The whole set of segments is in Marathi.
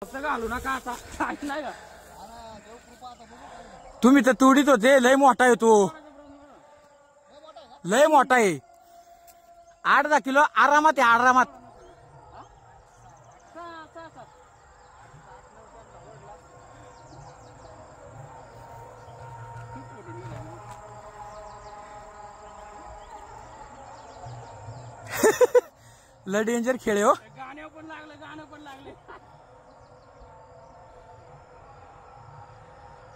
घालू नका आता नाही का तुम्ही तर तुडीत होते लय मोठा आहे तो लय मोठा आहे 8-10 किलो आरामात आहे आरामात लय डेंजर खेळ हो गाणं पण लागले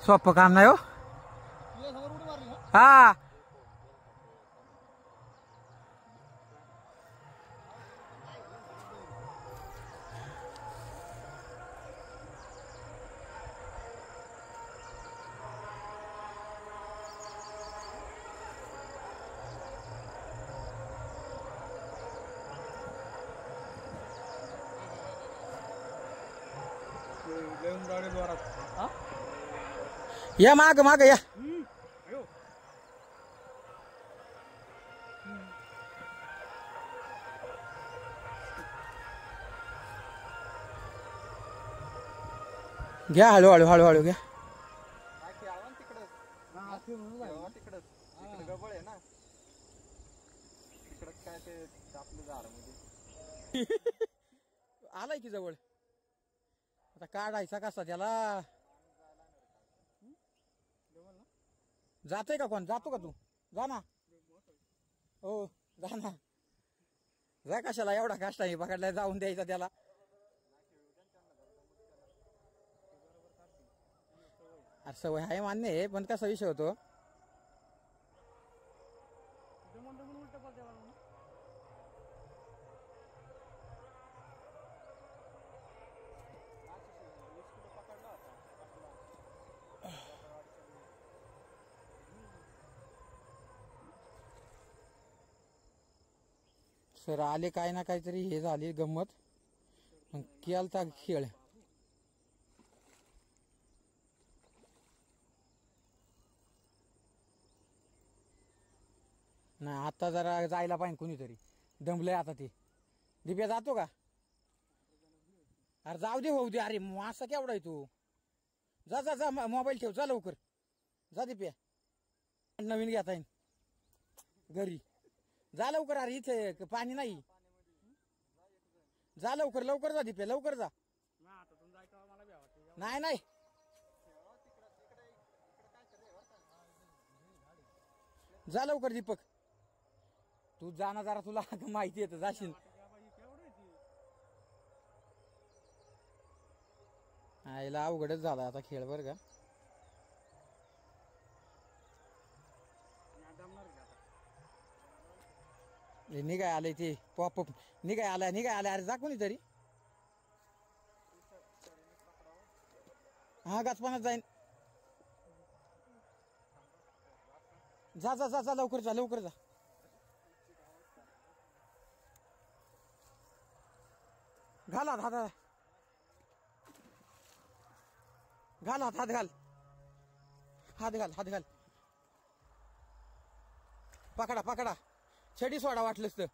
सोपं काम नाही हो हा या माग माग या घ्या हळूहळू हळूहळू घ्या आलाय की जवळ आता काढायचा कसा त्याला जातोय का कोण जातो का तू जा ना हो जा ना जा कशाला एवढा कष्ट आहे पकडला जाऊन द्यायचा त्याला सवय आहे मान्य आहे पण कसा विषय होतो सर आले काय ना काहीतरी हे झाली गंमत केलता खेळ नाही आता जरा जायला पाहिजे कुणीतरी दमलंय आता ते दिप्या जातो का अरे जाऊ दे होऊ दे अरे मासा केवढा आहे तू जा जा जा मोबाईल ठेव जा लवकर जा दिप्या नवीन घेता येईल घरी जा लवकर अरे इथे पाणी नाही जा लवकर लवकर जा दिप्या लवकर जा नाही नाही जा लवकर दीपक तू जाना जरा तुला माहिती येत जाशील आईला अवघडच झाला आता खेळ बर का निघाय आले ते पॉपअप निघाय आलाय अरे जा कोणीतरी हा गाचपानात जाईन जा जा जा जा लवकर जा लवकर जा घाल हात घाल हात घाल हात घाल हात घाल पकडा पकडा छडी सोडा वाटलंच तर